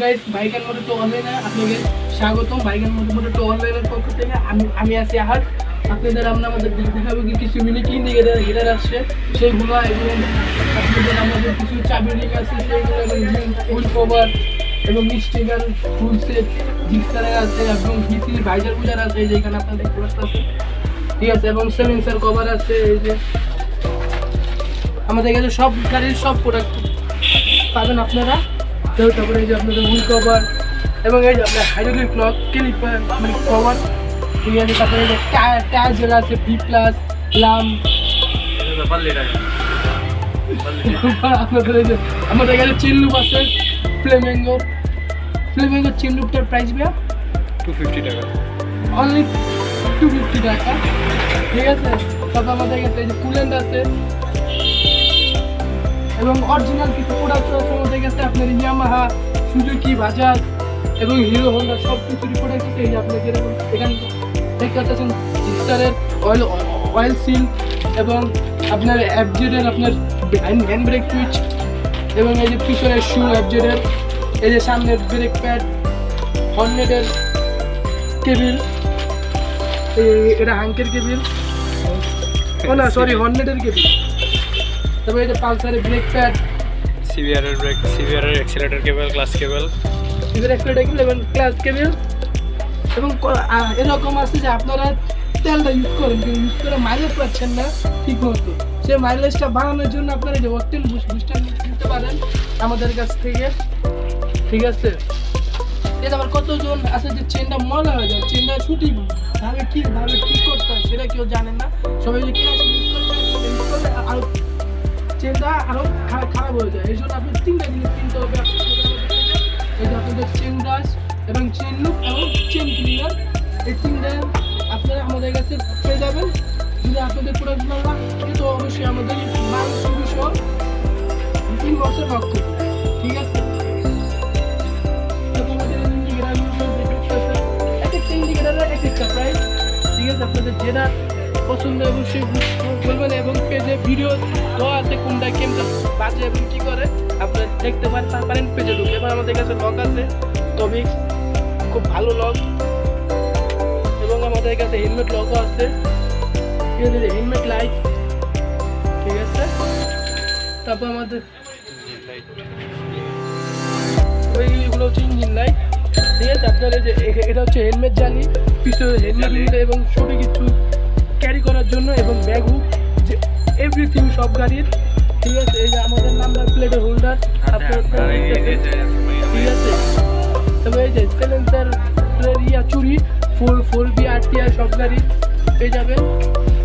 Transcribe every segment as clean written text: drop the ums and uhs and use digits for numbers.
Guys, বাইকের মধ্যে তো অনলাইনে আপনাদের স্বাগতম। বাইকের মধ্যে তো অনলাইনের পক্ষ থেকে আমি আছি আহার। আপনাদের আমরা আমাদের দেখাবো কিছু মিনিট ইন্ডিকেটার আসছে সেইগুলো, এবং আপনাদের আমাদের কিছু চাবি রিং আছে সেইগুলো, এবং ফুল কভার এবং স্টিকার ফুল সেট জিক্সারের আছে, এবং ভিসি ভাইজার বুজার আছে এই যে এখানে আপনারা দেখতে পাচ্ছেন, ঠিক আছে। এবং সেলেন্সার কভার আছে এই যে আমাদের কাছে সব গাড়ির সব প্রোডাক্ট পাবেন আপনারা। তারপরে এই যে আপনাদের হুইল কভার এবং এই যে আপনার হাইড্রোলিক ক্লক ক্লিপার মানে কভার, ঠিক আছে। তারপরে এই যে টায়ার যেগুলো আছে ভি প্লাস লাম আপনাদের এই যে আমাদের কাছে চেন লুপ আছে ফ্লেমিঙ্গো চেন লুপটার প্রাইস ভাইয়া 250 টাকা, অনলি 250 টাকা, ঠিক আছে। তারপর আমাদের কাছে এই যে কুলেন্ট আছে এবং অরিজিনাল কিছু প্রোডাক্ট আছে আমাদের কাছে, আপনার ইয়ামাহা, সুজুকি, বাজাজ এবং হিরো হোন্ডা সব কিছুরই প্রোডাক্ট আছে। এই যে আপনাকে এখানে দেখতে পাচ্ছেন জিক্সারের অয়েল সিল এবং আপনার এফজেডের আপনার হ্যান্ড ব্রেক সুইচ, এবং এই যে পিছনের শু এফজেডের, এই যে সামনের ব্রেক প্যাড, হর্নেটের কেবিল, এটা হাঙ্কের কেবিল, ও না সরি হর্নেটের কেবিল। তবে এই যে পালসারের ব্রেক প্যাড, সিভিআরের ব্রেক, সিভিআরের অ্যাক্সিলারেটর কেবল, ক্লাস কেবল, এবং ক্লাস কেবিল। এবং এরকম আছে যে আপনারা তেলটা ইউজ করেন কিন্তু ইউজ করে মাইলেজ পাচ্ছেন না ঠিক মতো, সেই মাইলেজটা বাড়ানোর জন্য আপনারা যে অকটেন বুস্টার নিতে পারেন আমাদের কাছ থেকে, ঠিক আছে। এটা আবার কতজন আছে যে চেনটা ময়লা হয়ে যায়, চেনটা ছুটি ভাবে ঠিক করতে হয় সেটা কেউ জানেন না, সবাই যে ক্লাস ইউজ করলে আর চেনটা আরও খারাপ হয়ে যায়। এই জন্য আপনি 3টা জিনিস কিনতে হবে। এই যে আপনাদের চেন ব্রাশ এবং চেন লুপ এবং চেন ক্লিনার, এই 3টা আপনারা আমাদের কাছে পেয়ে যাবেন। যদি আপনাদের প্রোডাক্ট ভালো লাগে তো অবশ্যই আমাদের মাল সহ 3 বছর লক করুন, ঠিক আছে। আমাদের এক একটা ইন্ডিকেটারের এক একটা প্রাইস, ঠিক আছে। আপনাদের যেটা পছন্দ অবশ্যই বলবেন, এবং পেজে ভিডিও দেওয়া আছে কোনটা কেমন বাজে এবং কী করে আপনারা দেখতে পারেন পেজে ঢুকে। এবার আমাদের কাছে লক আছে, তবে খুব ভালো লক, এবং আমাদের কাছে হেলমেট লকও আছে, ঠিক আছে। হেলমেট লাইট, ঠিক আছে। তারপর আমাদের ওইগুলো হচ্ছে ইঞ্জিন লাইট, ঠিক আছে। আপনারা যে এটা হচ্ছে হেলমেট জালি, পিছনে হেলমেট এবং সব কিছু ক্যারি করার জন্য, এবং ব্যাগ হুক, যে এভরিথিং সব গাড়ির, ঠিক আছে। এই যে আমাদের নাম্বার প্লেটের হোল্ডার আপনার, ঠিক আছে। তবে এই যে সেলেন্সার ইয়া চুরি 4B RTR সব গাড়ি পেয়ে যাবেন।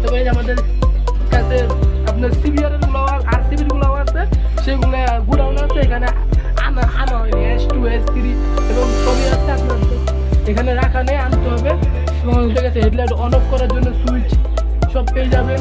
তবে এই যে আমাদের কাছে আপনার সিভিআরের গুলো আর সিভির গুলো আছে, সেগুলো গুডাউন আছে, এখানে আনা হয়নি S2 S3 এবং সবই আছে, আপনার এখানে রাখা নেই, আনতে হবে। এবং আমাদের কাছে হেডলাইট অন অফ করার জন্য সুইচ সব পেয়ে যাবেন।